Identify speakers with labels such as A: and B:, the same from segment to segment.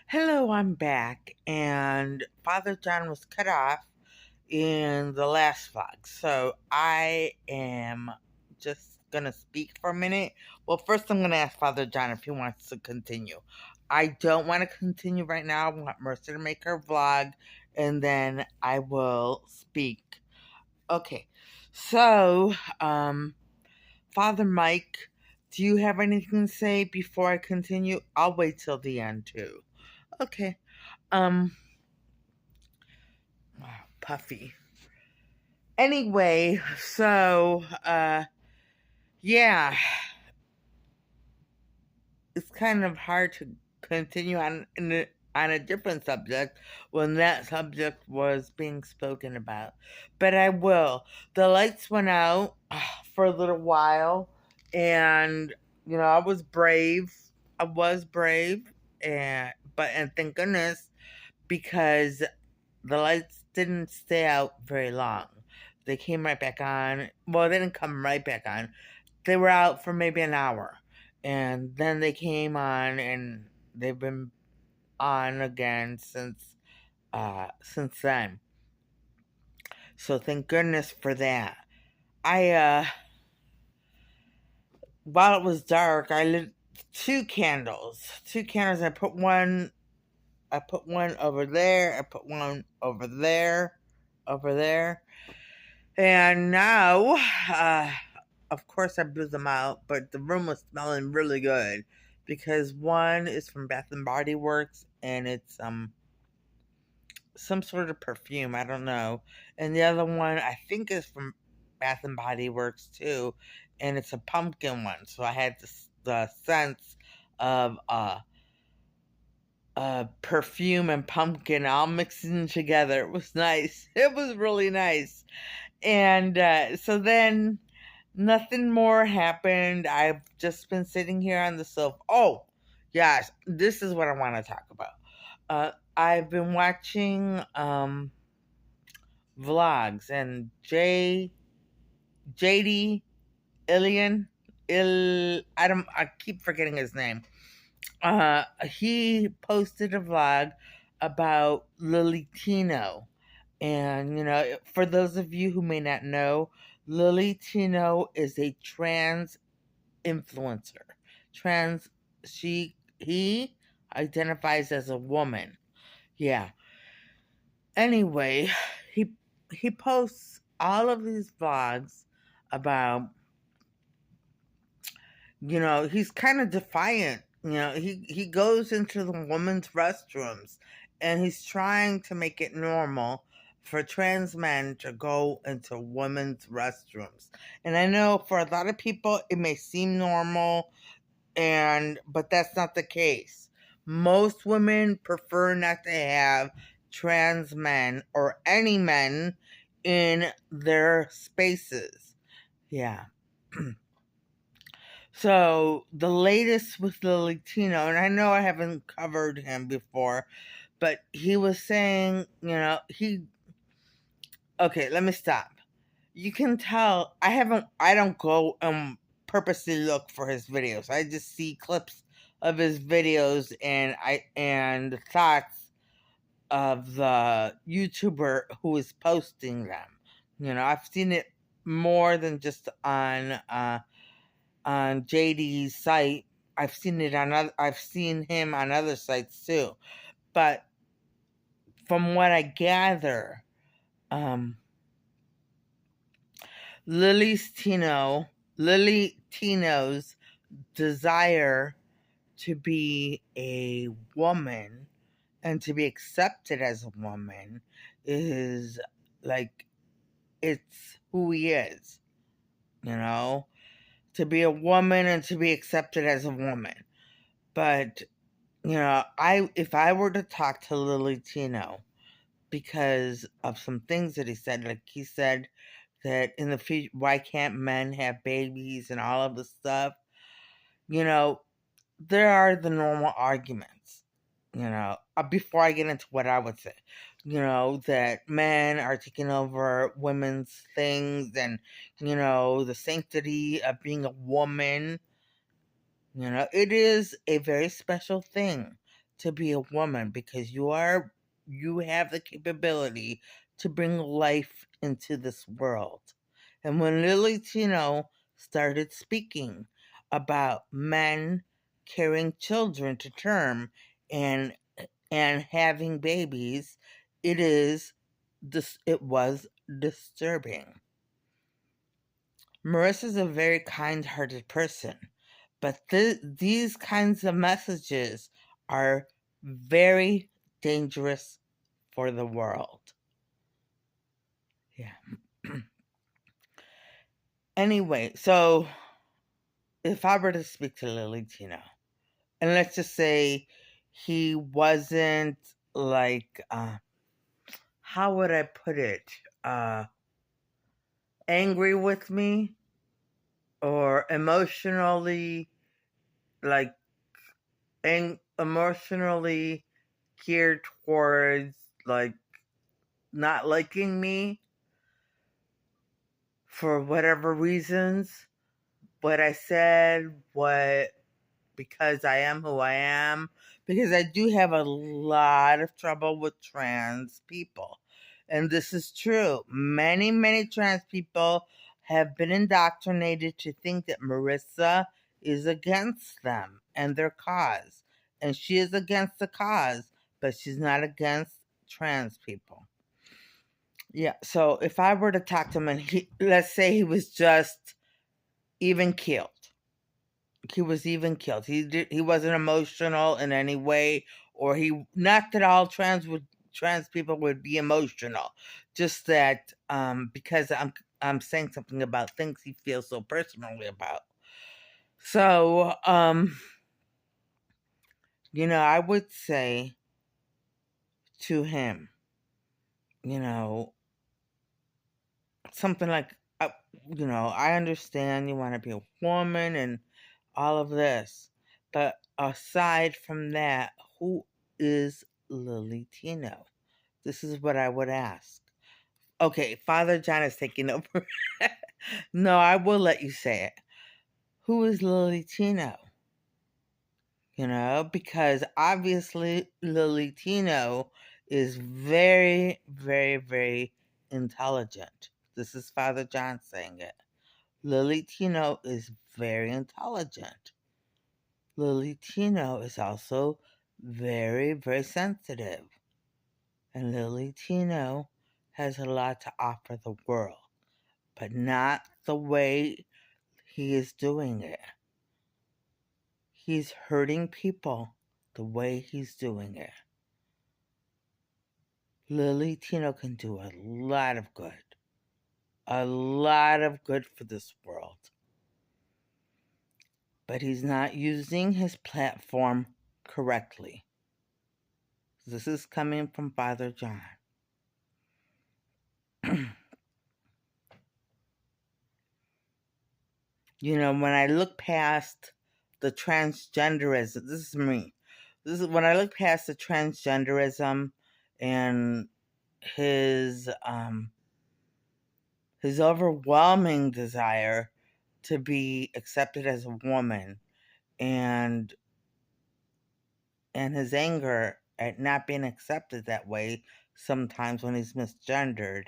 A: Hello, I'm back, and Father John was cut off in the last vlog, so I am just gonna speak for a minute. Well, first, I'm gonna ask Father John if he wants to continue. I don't want to continue right now. I want Mercy to make her vlog, and then I will speak. Okay, so, Father Mike, do you have anything to say before I continue? I'll wait till the end, too. Okay. Um, wow, puffy. Anyway, so yeah, it's kind of hard to continue on a different subject when that subject was being spoken about. But I will. The lights went out for a little while, and I was brave. I was brave, and thank goodness, because the lights didn't stay out very long. They came right back on. Well, they didn't come right back on. They were out for maybe an hour. And then they came on, and they've been on again since then. So thank goodness for that. I while it was dark, I lit two candles. Two candles. I put one over there. I put one over there. Over there. And now, uh, of course, I blew them out, but the room was smelling really good because one is from Bath and Body Works, and it's some sort of perfume. I don't know, and the other one I think is from Bath and Body Works too, and it's a pumpkin one. So I had the sense of perfume and pumpkin all mixing together. It was nice. It was really nice. And so then nothing more happened. I've just been sitting here on the sofa. Oh, yes, this is what I want to talk about. I've been watching vlogs, and JD Ilian I keep forgetting his name. He posted a vlog about Lily Tino. And, for those of you who may not know, Lily Tino is a trans influencer. Trans, he identifies as a woman. Yeah. Anyway, he he posts all of these vlogs about, he's kind of defiant. He goes into the women's restrooms, and he's trying to make it normal for trans men to go into women's restrooms. And I know for a lot of people it may seem normal, but that's not the case. Most women prefer not to have trans men or any men in their spaces. Yeah. So the latest with the Latino, and I know I haven't covered him before, but he was saying, okay, let me stop. You can tell I don't go and purposely look for his videos. I just see clips of his videos, and the thoughts of the YouTuber who is posting them. I've seen it more than just on JD's site. I've seen him on other sites too. But from what I gather, um, Lily Tino's desire to be a woman and to be accepted as a woman is like, it's who he is, to be a woman and to be accepted as a woman. But if I were to talk to Lily Tino because of some things that he said, like he said that in the future, why can't men have babies and all of this stuff? There are the normal arguments. Before I get into what I would say, that men are taking over women's things, and the sanctity of being a woman. It is a very special thing to be a woman because you have the capability to bring life into this world. And when Lily Tino started speaking about men carrying children to term and and having babies, it was disturbing. Marissa's a very kind-hearted person, but these kinds of messages are very dangerous for the world. Yeah. Anyway, so if I were to speak to Lily Tino, and let's just say he wasn't like, how would I put it? Angry with me or emotionally, like, emotionally geared towards, like, not liking me for whatever reasons. What I said, because I am who I am, because I do have a lot of trouble with trans people. And this is true. Many, many trans people have been indoctrinated to think that Marissa is against them and their cause. And she is against the cause, but she's not against trans people. Yeah, so if I were to talk to him and let's say he was just even killed, he was even killed. He wasn't emotional in any way, or he not that all trans people would be emotional, just that because I'm saying something about things he feels so personally about. So I would say to him, you know, something like, I understand you want to be a woman and all of this, but aside from that, who is Lily Tino? This is what I would ask. Okay, Father John is taking over. No, I will let you say it. Who is Lily Tino? Because obviously Lily Tino is very, very, very intelligent. This is Father John saying it. Lily Tino is very intelligent. Lily Tino is also very, very sensitive. And Lily Tino has a lot to offer the world, but not the way he is doing it. He's hurting people the way he's doing it. Lily Tino can do a lot of good. A lot of good for this world. But he's not using his platform correctly. This is coming from Father John. When I look past the transgenderism, this is me. This is when I look past the transgenderism and his overwhelming desire to be accepted as a woman, and his anger at not being accepted that way sometimes when he's misgendered,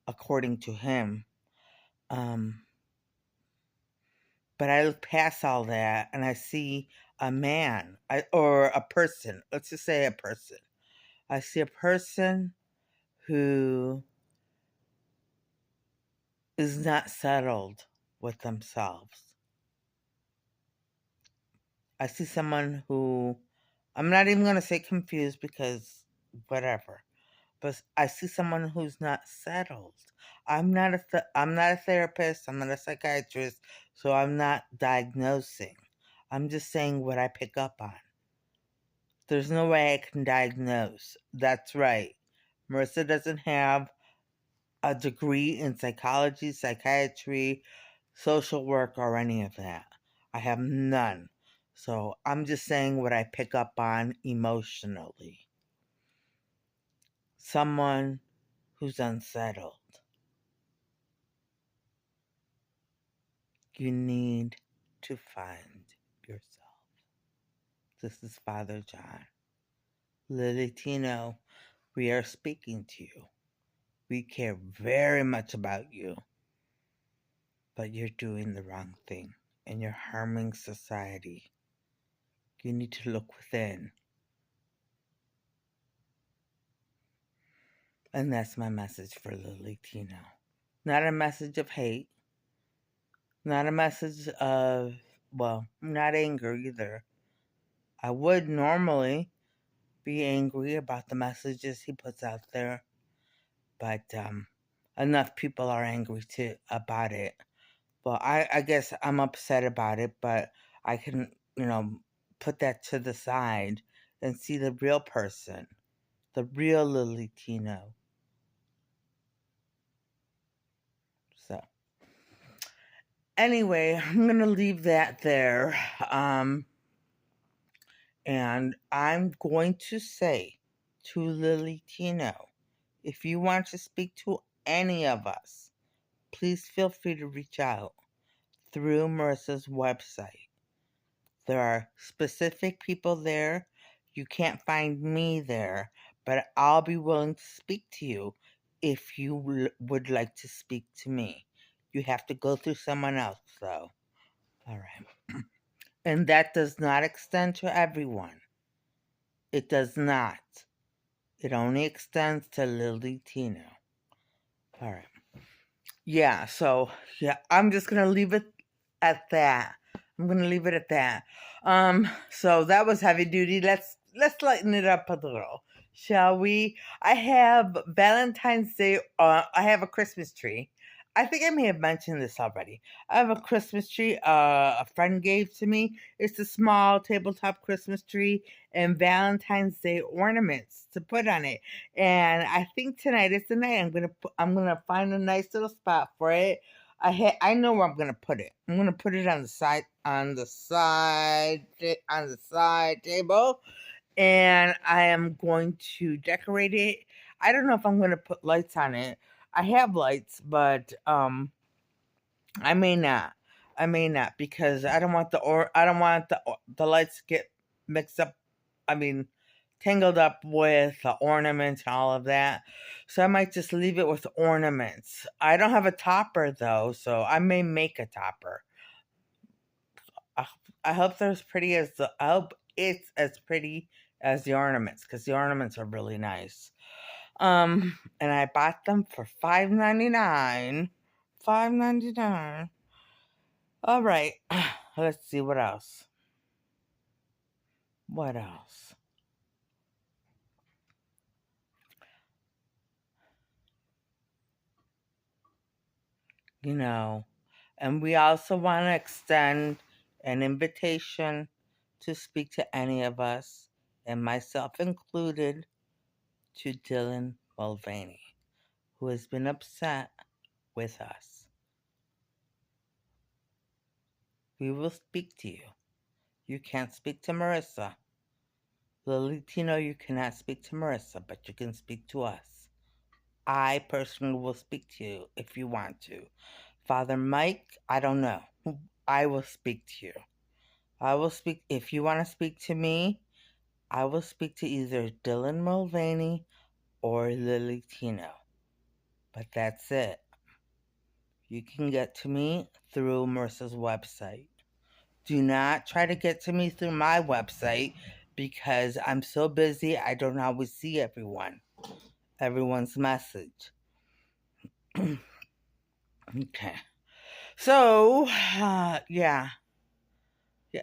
A: according to him. But I look past all that and I see a man, or a person. Let's just say a person. I see a person who is not settled with themselves. I see someone who, I'm not even going to say confused because whatever, but I see someone who's not settled. I'm not a therapist. I'm not a psychiatrist, so I'm not diagnosing. I'm just saying what I pick up on. There's no way I can diagnose. That's right. Marissa doesn't have a degree in psychology, psychiatry, social work, or any of that. I have none. So I'm just saying what I pick up on emotionally. Someone who's unsettled. You need to find yourself. This is Father John. Lily Tino, we are speaking to you. We care very much about you, but you're doing the wrong thing and you're harming society. You need to look within. And that's my message for Lily Tino. Not a message of hate, not a message of, well, not anger either. I would normally be angry about the messages he puts out there, but enough people are angry about it. Well, I guess I'm upset about it, but I can, put that to the side and see the real person, the real Lily Tino. So, anyway, I'm going to leave that there. And I'm going to say to Lily Tino, if you want to speak to any of us, please feel free to reach out through Marissa's website. There are specific people there. You can't find me there, but I'll be willing to speak to you if you would like to speak to me. You have to go through someone else, though. All right. And that does not extend to everyone. It does not. It only extends to Lily Tino. All right. Yeah, so I'm just gonna leave it at that. I'm gonna leave it at that. So that was heavy duty. Let's lighten it up a little, shall we? I have Valentine's Day. I have a Christmas tree. I think I may have mentioned this already. I have a Christmas tree. A friend gave to me. It's a small tabletop Christmas tree and Valentine's Day ornaments to put on it. And I think tonight is the night. I'm gonna find a nice little spot for it. I know where I'm gonna put it. I'm gonna put it on the side table, and I am going to decorate it. I don't know if I'm gonna put lights on it. I have lights, but I may not. I may not because I don't want the lights to get mixed up. I mean, tangled up with the ornaments and all of that. So I might just leave it with ornaments. I don't have a topper though, so I may make a topper. I hope they're as pretty as I hope it's as pretty as the ornaments because the ornaments are really nice. And I bought them for $5.99. $5.99. All right. Let's see what else. What else? And we also want to extend an invitation to speak to any of us, and myself included, to Dylan Mulvaney, who has been upset with us. We will speak to you. You can't speak to Marissa. Lily Tino, you cannot speak to Marissa, but you can speak to us. I personally will speak to you if you want to. Father Mike, I don't know. I will speak to you. I will speak. If you want to speak to me, I will speak to either Dylan Mulvaney or Lily Tino. But that's it. You can get to me through Marissa's website. Do not try to get to me through my website because I'm so busy I don't always see everyone's message. Okay. So, yeah. Yeah,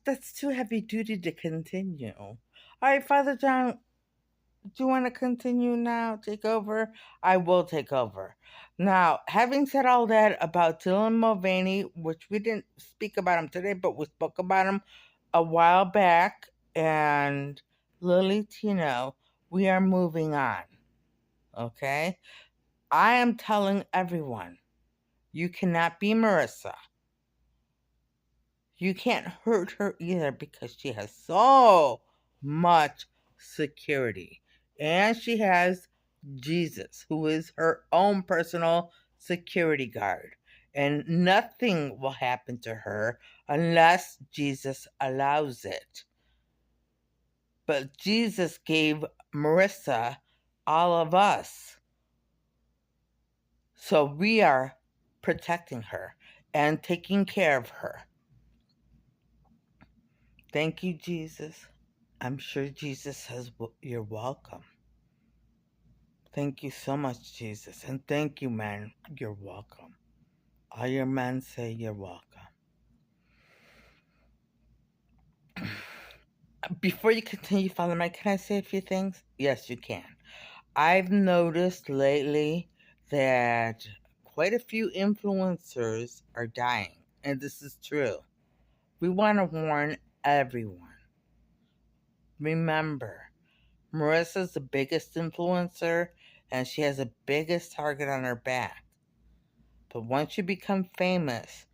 A: that's too heavy duty to continue. All right, Father John, do you want to continue now? Take over? I will take over. Now, having said all that about Dylan Mulvaney, which we didn't speak about him today, but we spoke about him a while back, and Lily Tino, we are moving on. Okay? I am telling everyone, you cannot be Marissa. You can't hurt her either because she has so much security. And she has Jesus, who is her own personal security guard. And nothing will happen to her unless Jesus allows it. But Jesus gave Marissa all of us. So we are protecting her and taking care of her. Thank you, Jesus. I'm sure Jesus says, "You're welcome." Thank you so much, Jesus. And thank you, man. You're welcome. All your men say you're welcome. Before you continue, Father Mike, can I say a few things? Yes, you can. I've noticed lately that quite a few influencers are dying, and this is true. We want to warn everyone. Remember, Marissa's the biggest influencer, and she has the biggest target on her back. But once you become famous,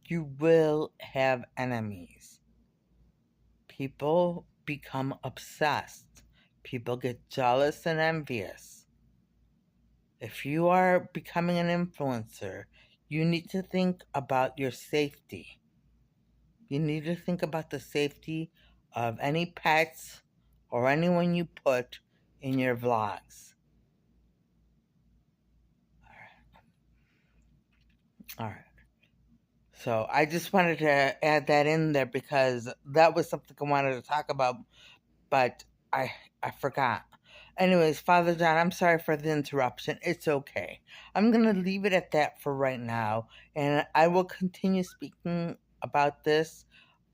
A: you will have enemies. People become obsessed. People get jealous and envious. If you are becoming an influencer, you need to think about your safety. You need to think about the safety of any pets or anyone you put in your vlogs. All right. So I just wanted to add that in there because that was something I wanted to talk about, but I I forgot. Anyways, Father John, I'm sorry for the interruption. It's okay. I'm gonna leave it at that for right now, and I will continue speaking about this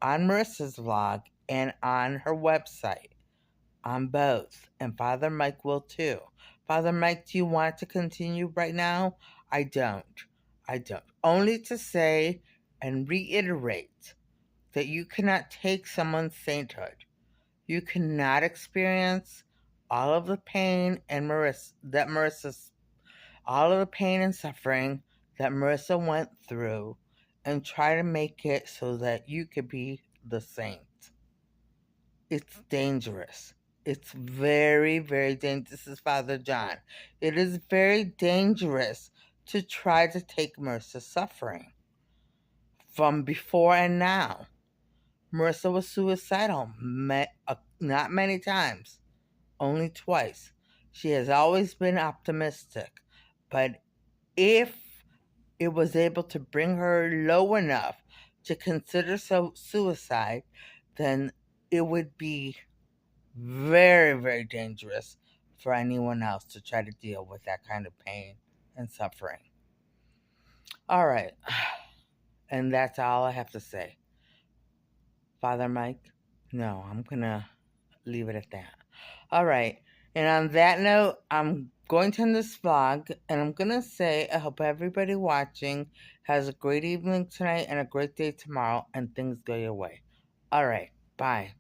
A: on Marissa's vlog and on her website, on both, and Father Mike will too. Father Mike, do you want to continue right now? I don't. I don't. Only to say and reiterate that you cannot take someone's sainthood. You cannot experience all of the pain and all of the pain and suffering that Marissa went through and try to make it so that you could be the saint. It's dangerous. It's very, very dangerous. This is Father John. It is very dangerous to try to take Marissa's suffering from before and now. Marissa was suicidal not many times, only twice. She has always been optimistic, but if it was able to bring her low enough to consider suicide, then it would be very, very dangerous for anyone else to try to deal with that kind of pain and suffering. All right. And that's all I have to say. Father Mike? No, I'm going to leave it at that. All right. And on that note, I'm going to end this vlog and I'm going to say I hope everybody watching has a great evening tonight and a great day tomorrow and things go your way. All right. Bye.